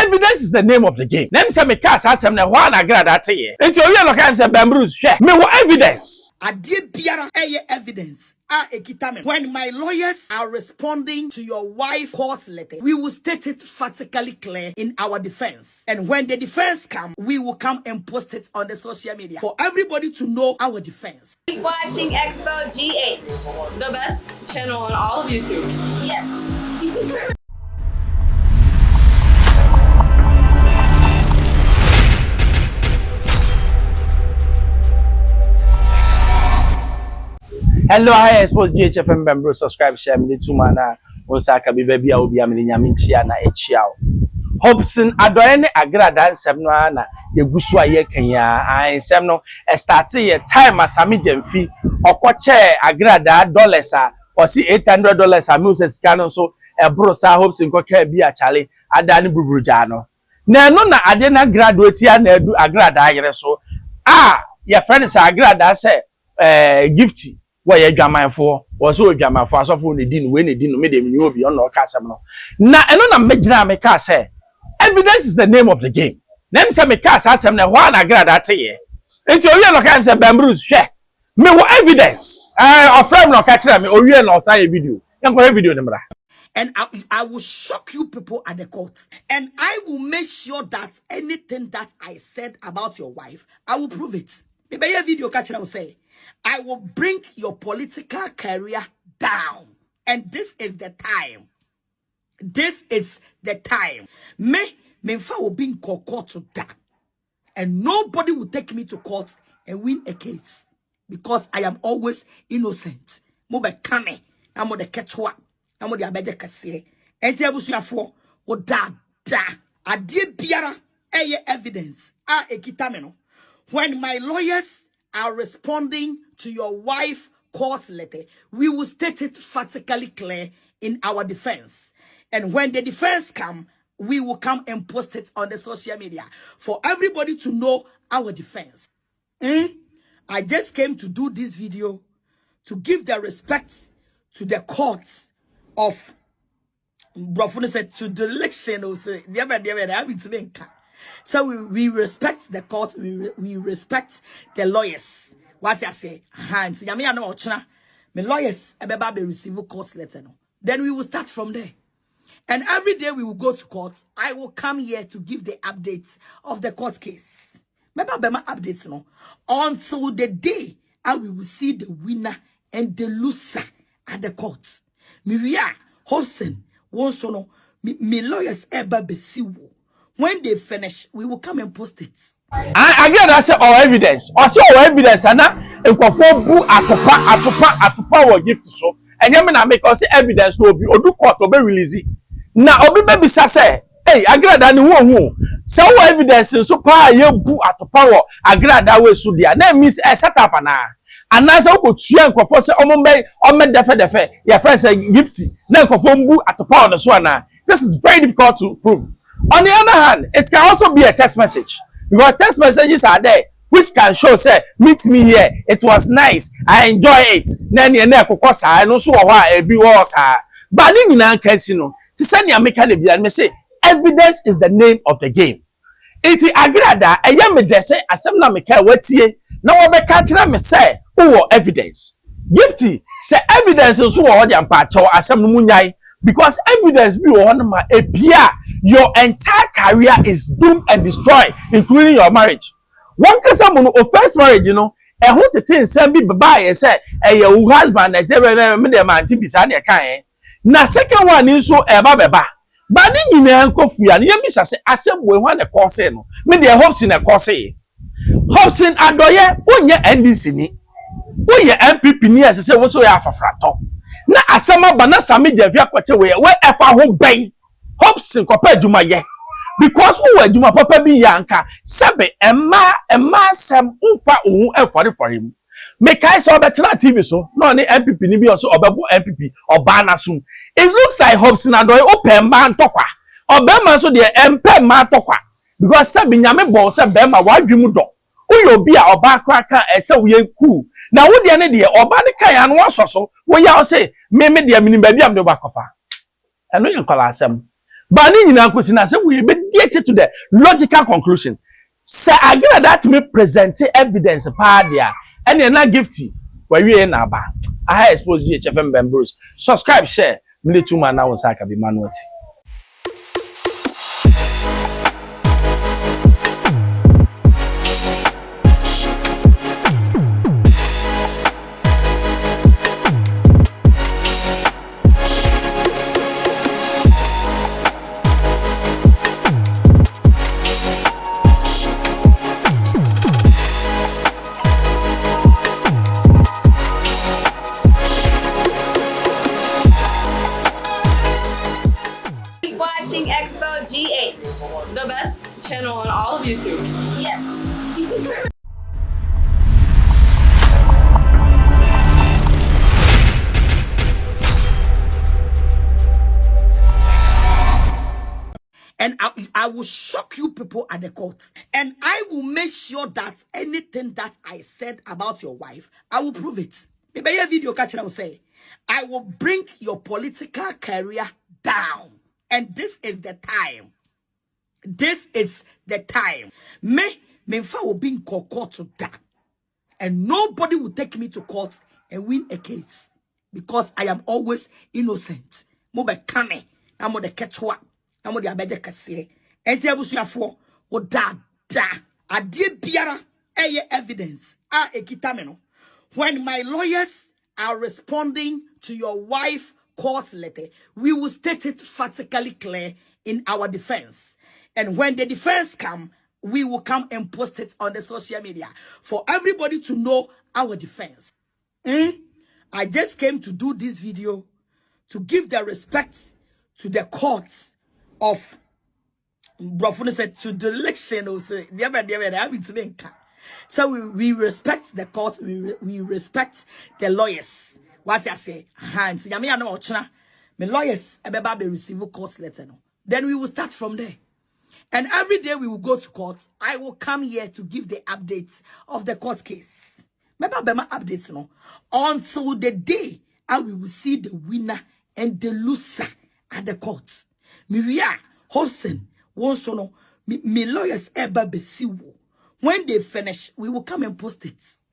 Evidence is the name of the game. Name say me cast Asɛm na hwa na gra that ye. Enti owie no kan say Bambru's hwe. Me wo evidence. Adie biara evidence. When my lawyers are responding to your wife's court letter, we will state it practically clear in our defense. And when the defense comes, we will come and post it on the social media for everybody to know our defense. Keep watching Xposed GH, the best channel on all of YouTube. Yes. Hello, hi, Xposed GHFM member, subscribe, share, me too, mana. Osaka be baby, I will be a million na echiao. Hobson, Adoyne, Agrada, Semna, Yegusua, Yekenya, I Semno, a starting a time as Sami Gemfi, or Quache, Agrada, dollars, or see $800, a Moses Canon, so a brosa hopes in Coca be a Charlie, Adani Bubrujano. No, I didn't graduate here, do Agrada, so. Your friends are Agrada, say, Gifty. Why you German for? Was all German for us of when they didn't made them you be on no casam. Now, and on a major make us say evidence is the name of the game. Name say me cast Asɛm na hwa na gra that ye. Enti owie no kan say Bambru's hwe. Me wo evidence. Of frame no catch me owie no say video. Yanko video ne mra. And I will shock you people at the court. And I will make sure that anything that I said about your wife, I will prove it. Maybe a video catch will say I will bring your political career down. And this is the time. This is the time. Me will be in court to that. And nobody will take me to court and win a case. Because I am always innocent. Mobe kame. Amo de ketwa. Amo de abede Kεsi. Enti abusu afo. O da. Adie biara. Eye evidence. Ekitameno. When my lawyers are responding to your wife's court letter, we will state it practically clear in our defense. And when the defense comes, we will come and post it on the social media for everybody to know our defense. I just came to do this video to give the respect to the courts of to the election. So we respect the courts, we respect the lawyers. What I say, hands. My lawyers be receive court letter. Then we will start from there. And every day we will go to court. I will come here to give the updates of the court case. Maybe updates no until the day we will see the winner and the loser at the court. Miria Hobson won't so no. Me lawyers ever be siwo. When they finish, we will come and post it. I agree that say all evidence. Also all evidence ana enkofo bu atopa wo gift so. Enye me na make us evidence no obi odu court obe release. Na obi be bisa say, "Hey, agree that ni hu. Say all evidence so pa ye bu atopa wo agree that we so dia. Na means set up na. Ana say ko tua enkofo say omo defe. Your friend say Gifty. Na enkofo bu atopa on so na. This is very difficult to prove. On the other hand, it can also be a text message. Because text messages are there, which can show, say, meet me here. It was nice. I enjoy it. Then you know, I know so why be was but then you know, Kεsi no. To send your make and say, evidence is the name of the game. It's agrada. I am me say, Asɛm na me ka wetie. Now we be catch me say, oh, evidence. Gifty say evidence is what you part or Asɛm no munyai. Because evidence be one ma appear your entire career is doomed and destroyed, including your marriage. One case of first marriage, you know, a whole thing say be bye say your husband me man bisa na kan. Na second one is so baba. But ni nyina nkofu ya na bisa say Asɛm we ho na course no. Me dey hopes in a course. Hopes in adoye onye NDC ni. Oye MPP ni ase say wo so ya afafrato. Na asema bana sami javia kwache we efa ho ben Hobson kopa adwuma ye because wo adwuma papa bi yanka sebe emma Asɛm unfa ohun efore him me kai so betena TV so no ni MPP ni bi so obebo MPP oba na so it looks like Hobson adoy open man tokwa obema so de empe man tokwa because sebe nyame bo sebe ma wadwum do uyo obi a oba kraka ese we cool na wo de ne de oba ne kan anu asoso wo ya o say me de mini ba bi am de ba kofa eno yen kwala Asɛm But ni nyina kwesi na say we be get to the logical conclusion. Say again that me present evidence pa dia. And na Gifty where we na ba. I expose you HFM Bros. Subscribe, share. Me too man now say ka be manuati. Watching Xposed GH, the best channel on all of YouTube. Yes. And I will shock you people at the court. And I will make sure that anything that I said about your wife, I will prove it. Maybe a video catch I will say, I will bring your political career down. And this is the time. This is the time. Me will be in court to that. And nobody will take me to court and win a case. Because I am always innocent. Mo be kame. Amo de ketwa. Amo de abede Kεsi. Enti abusuafo o da. Adie biara eye evidence. Ekita no. When my lawyers are responding to your wife court letter, we will state it practically clear in our defense. And when the defense come, we will come and post it on the social media for everybody to know our defense. I just came to do this video to give the respect to the courts of said to the election. So we respect the courts, we respect the lawyers. What I say, hands, my lawyers be receive court letter. No. Then we will start from there. And every day we will go to court. I will come here to give the updates of the court case. Remember my updates no. Until the day we will see the winner and the loser at the court. Miria, Holson, Wonsono, me lawyers eba besiwo. When they finish, we will come and post it.